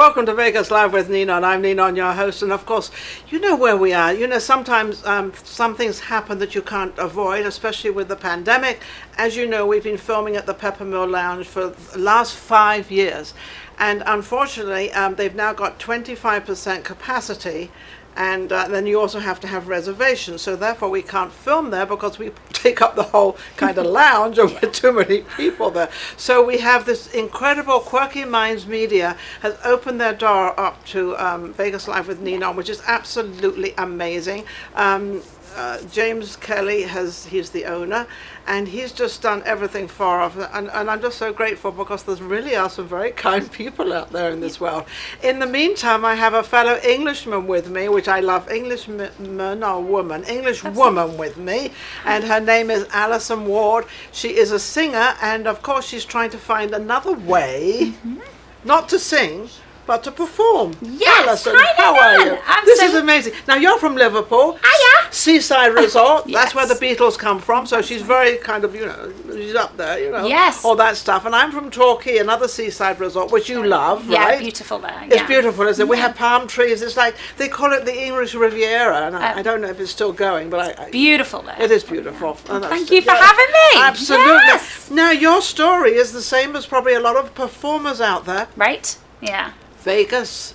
Welcome to Vegas Live with Ninon. I'm Ninon, your host, and of course, you know where we are. You know, sometimes some things happen that you can't avoid, especially with the pandemic. As you know, we've been filming at the Peppermill Lounge for the last 5 years, and unfortunately, they've now got 25% capacity. And then you also have to have reservations. So therefore we can't film there because we take up the whole kind of lounge and we're too many people there. So we have this incredible Quirky Minds Media has opened their door up to Vegas Live with Ninon, which is absolutely amazing. James Kelly he's the owner, and he's just done everything for us, and I'm just so grateful because there really are some very kind people out there in this world. In the meantime, I have a fellow Englishman with me, which I love, English woman with me, and her name is Alison Ward. She is a singer, and of course she's trying to find another way, not to sing, but to perform. Yes, Alison, hi, how are you? This is so amazing. Now you're from Liverpool. Hiya. Seaside Resort. Yes. That's where the Beatles come from. So she's very kind of, she's up there, Yes. all that stuff. And I'm from Torquay, another seaside resort, which you love, Yeah, right? beautiful there. It's beautiful, isn't it? We have palm trees. It's like, they call it the English Riviera. And I don't know if it's still going, but beautiful there. it is beautiful. And Thank you for having me. Absolutely. Yes. Now, your story is the same as probably a lot of performers out there. Right? Yeah. Las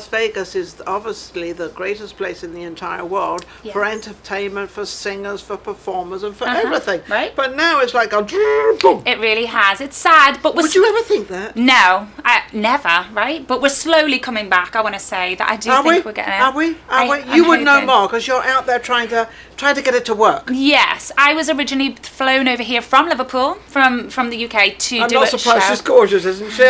Vegas is obviously the greatest place in the entire world for entertainment, for singers, for performers, and for everything. Right. But now it's like a boom. It really has. It's sad, but Would you ever think that? No, never. Right? But we're slowly coming back. I want to say that I do think we're getting. Are we? You would know more because you're out there trying to get it to work. Yes, I was originally flown over here from Liverpool, from the UK to I'm do not a surprised. show. She's gorgeous, isn't she?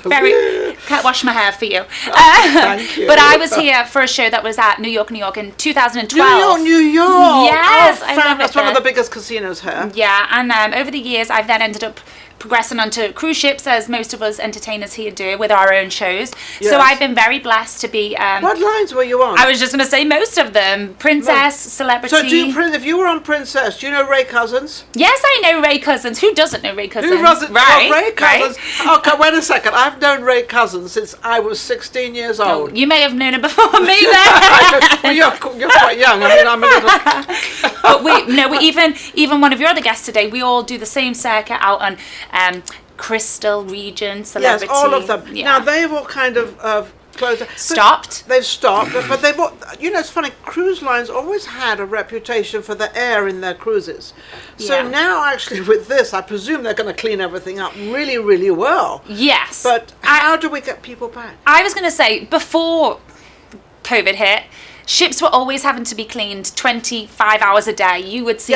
Very. Can't wash my hair for you. Thank you. But I was here for a show that was at New York in 2012. New York. Yes, oh, I love it. That's one of the biggest casinos here. Yeah, and over the years, I've then ended up progressing onto cruise ships, as most of us entertainers here do, with our own shows. Yes. So I've been very blessed to be. What lines were you on? I was just going to say most of them: princess, celebrity. So if you were on Princess, do you know Ray Cousins? Yes, I know Ray Cousins. Who doesn't know Ray Cousins? Who doesn't know Ray Cousins? Right. Okay, wait a second. I've known Ray Cousins since I was 16 years old. Oh, you may have known him before me then. Well, you're quite young. I mean, I'm a little. But even one of your other guests today, we all do the same circuit out on Crystal, Regent, Celebrity. Yes, all of them. Yeah. Now they've all kind of closed. Stopped. They've stopped, but they've all, it's funny. Cruise lines always had a reputation for the air in their cruises. So now, actually, with this, I presume they're going to clean everything up really, really well. Yes. But how do we get people back? I was going to say, before COVID hit, ships were always having to be cleaned 25 hours a day. You would see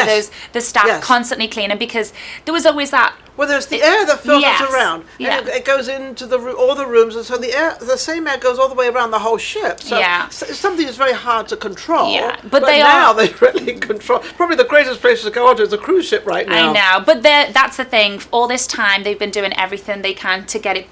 the staff constantly cleaning because there was always that. Well, there's the air that filters around, Yeah. and it goes into all the rooms, and so the same air goes all the way around the whole ship. So it's something that's very hard to control. Yeah, but they really control. Probably the greatest place to go onto is a cruise ship right now. I know, but that's the thing. All this time, they've been doing everything they can to get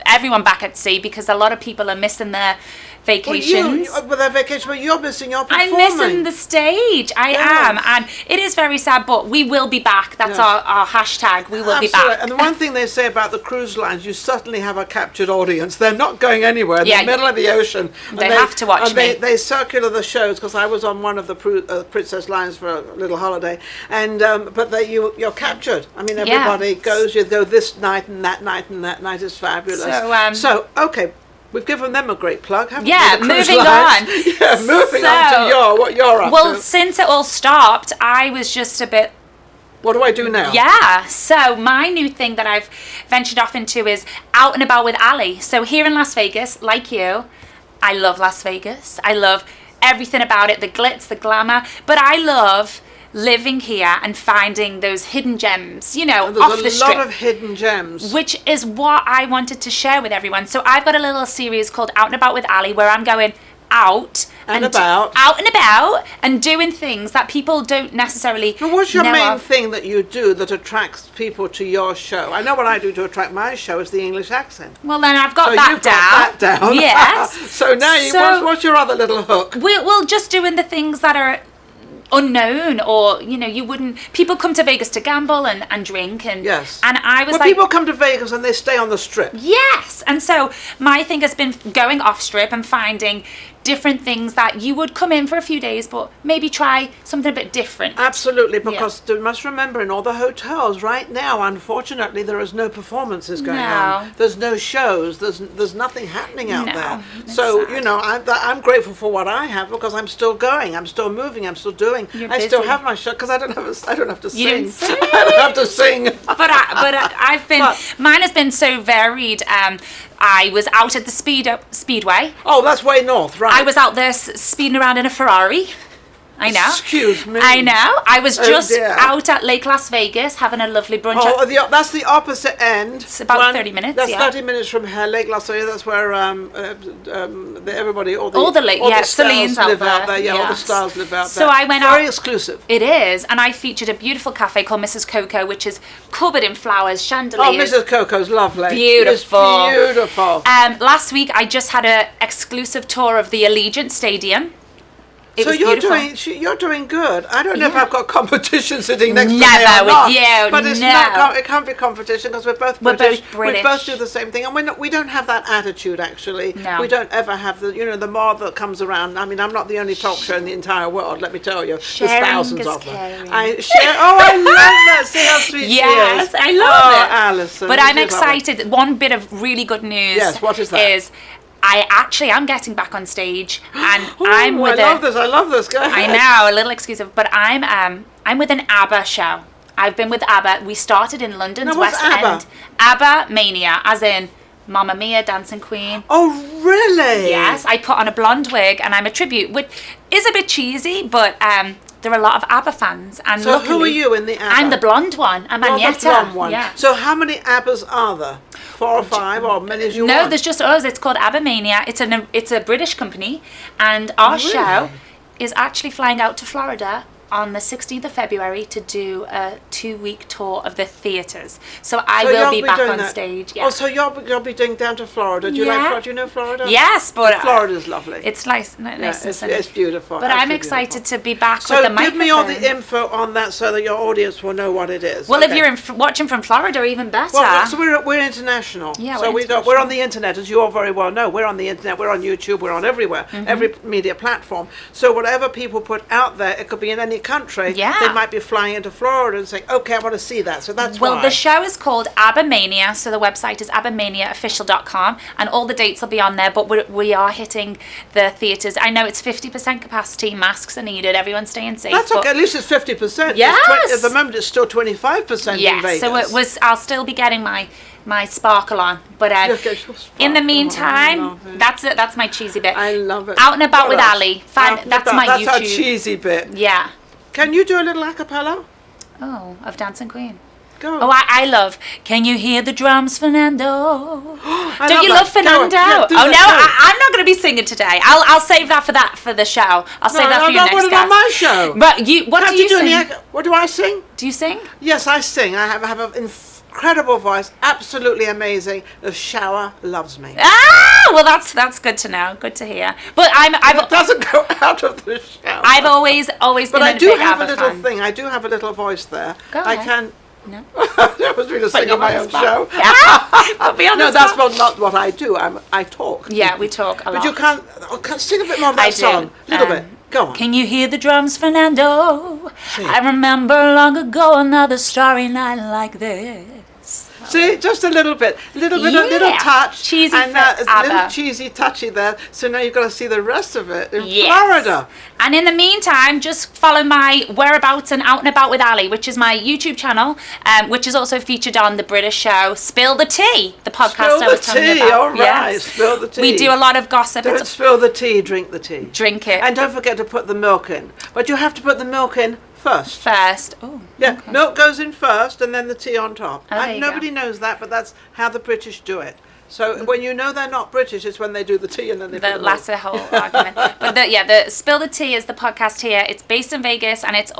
everyone back at sea because a lot of people are missing their vacations. Their vacation, but you're missing your performing. I'm missing the stage. I am, and it is very sad. But we will be back. That's our hashtag. We will be back. And the one thing they say about the cruise lines, you certainly have a captured audience. They're not going anywhere. In the middle of the ocean. They have to watch me. They circular the shows because I was on one of the Princess lines for a little holiday, and you're captured. I mean, everybody goes. You go this night and that night and that night is fabulous. So okay. We've given them a great plug, haven't we? Yeah, moving on. Yeah, moving on to what you're up to. Well, since it all stopped, I was just a bit... What do I do now? Yeah, so my new thing that I've ventured off into is Out and About with Ali. So here in Las Vegas, like you, I love Las Vegas. I love everything about it, the glitz, the glamour. But I love living here and finding those hidden gems, off the strip. There's a lot of hidden gems. Which is what I wanted to share with everyone. So I've got a little series called Out and About with Ali where I'm going out and about and doing things that people don't necessarily But what's your know main of. thing that you do that attracts people to your show? I know what I do to attract my show is the English accent. Well, then I've got So that you've down. got that down. Yes. So now, what's your other little hook? We're just doing the things that are unknown, or you wouldn't. People come to Vegas to gamble and drink, and yes, and I was well, like, people come to Vegas and they stay on the strip. Yes, and so my thing has been going off strip and finding different things that you would come in for a few days, but maybe try something a bit different. Absolutely, because you must remember, in all the hotels right now, unfortunately, there is no performances going on. There's no shows. There's nothing happening out there. So sad. I'm grateful for what I have, because I'm still going. I'm still moving. I'm still doing. I still have my show, because I don't have to sing. You didn't sing. I don't have to sing. But I've been. Mine has been so varied. I was out at the Speedway. Oh, that's way north, right? I was out there speeding around in a Ferrari. I know. Excuse me. I know. I was just out at Lake Las Vegas having a lovely brunch. Oh, that's the opposite end. It's about 30 minutes. That's 30 minutes from here, Lake Las Vegas. That's where everybody, all the Celine's live out there. Yeah, all the stars live out there. So I went out. Very exclusive. It is, and I featured a beautiful cafe called Mrs. Coco, which is covered in flowers, chandeliers. Oh, Mrs. Coco's lovely. Beautiful. It's beautiful. Last week I just had an exclusive tour of the Allegiant Stadium. So you're doing good. I don't know if I've got competition sitting next to me or Never not, with you. but it's not. It can't be competition, because we're both British. We both do the same thing, and we don't have that attitude. Actually, no. We don't ever have the more that comes around. I mean, I'm not the only talk show in the entire world. Let me tell you, there's thousands of them. I share. Oh, I love that. See how sweet she is. Yes, I love it, Alison. But I'm excited. One bit of really good news. Yes, what is that? I'm getting back on stage, and I'm with I love this. Go ahead. I know, a little exclusive, but I'm with an ABBA show. I've been with ABBA. We started in London's West End. Abbmania, as in Mamma Mia, Dancing Queen. Oh, really? Yes, I put on a blonde wig, and I'm a tribute, which is a bit cheesy, but there are a lot of ABBA fans. And so who are you in the ABBA? I'm the blonde one. I'm Agnetha. The blonde one. Yes. So how many ABBAs are there? 4 or 5, or many as you want? No, there's just us. It's called Abbmania. It's a British company, and our show is actually flying out to Florida on the 16th of February to do a 2-week tour of the theatres. So I will be back on stage. Yeah. Oh, so you'll be doing down to Florida. Do you like Florida? Do you know Florida? Yes, but Florida's lovely. It's nice. It's beautiful. But I'm excited to be back so with the microphone. So give me all the info on that, so that your audience will know what it is. Well, if you're watching from Florida, even better. Well, so we're international. Yeah, so we're on the internet, as you all very well know. We're on the internet. We're on YouTube. We're on everywhere, every media platform. So whatever people put out there, it could be in any country. Yeah. They might be flying into Florida and saying, okay, I want to see that. So that's why. Well, the show is called Abbmania, so the website is abbmaniaofficial.com, and all the dates will be on there, but we are hitting the theatres. I know it's 50% capacity, masks are needed, everyone's staying safe. That's okay, at least it's 50%. Yes! At the moment, it's still 25% in Vegas. So I'll still be getting my sparkle on, but in the meantime, that's my cheesy bit. I love it. Out and about with Ali. That's my YouTube. That's our cheesy bit. Yeah. Can you do a little a cappella? Oh, of Dancing Queen. Go. Oh, I love. Can you hear the drums, Fernando? Don't you love Fernando? Yeah, I'm not going to be singing today. I'll save that for the show. I'll save that for your next guest. On my show. But what do you sing? What do I sing? Do you sing? Yes, I sing. I have an incredible voice, absolutely amazing. The shower loves me. Well, that's good to know. Good to hear. But it doesn't go out of the shower. I've always been. But I do have a little thing. I do have a little voice there. Go ahead. I can. No. I was going to sing on my own show. Put me on no, that's not what I do. I talk. Yeah, we talk a lot. But you can't sing a bit more of that song. A little bit. Go on. Can you hear the drums, Fernando? I remember long ago another starry night like this. See, just a little bit, a little touch, cheesy, and a little cheesy touchy there. So now you've got to see the rest of it in Florida. And in the meantime, just follow my whereabouts and out and about with Ali, which is my YouTube channel, which is also featured on the British show Spill the Tea, the podcast I was telling you about. All right, yes. Spill the tea. We do a lot of gossip. Don't spill the tea, drink the tea. Drink it. And don't forget to put the milk in. But you have to put the milk in first. Oh. Yeah, okay. Milk goes in first and then the tea on top. Oh, nobody knows that, but that's how the British do it. So when you know they're not British, it's when they do the tea and then they put the milk. That's a whole argument. But the Spill the Tea is the podcast here. It's based in Vegas and it's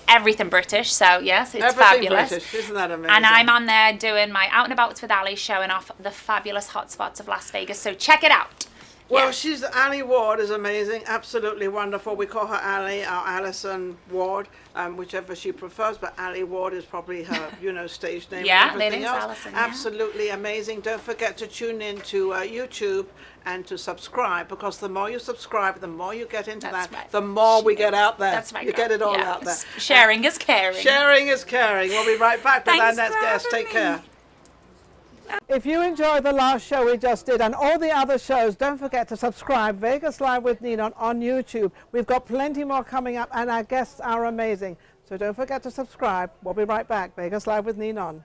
everything British. So yes, it's everything fabulous. British, isn't that amazing? And I'm on there doing my Out and Abouts with Ali, showing off the fabulous hotspots of Las Vegas. So check it out. Well, Yes. she's Ali Ward is amazing, absolutely wonderful. We call her Ali, or Alison Ward, whichever she prefers. But Ali Ward is probably her, stage name. Yeah, and everything it is else. Alison, yeah. Absolutely amazing. Don't forget to tune in to YouTube and to subscribe, because the more you subscribe, the more you get into That's that, right. the more we get out there. That's right. You get it all Yeah. out there. Sharing is caring. Sharing is caring. We'll be right back with our Thanks next for guest. having Take me. care. If you enjoyed the last show we just did and all the other shows, don't forget to subscribe. Vegas Live with Ninon on YouTube. We've got plenty more coming up and our guests are amazing. So don't forget to subscribe. We'll be right back. Vegas Live with Ninon.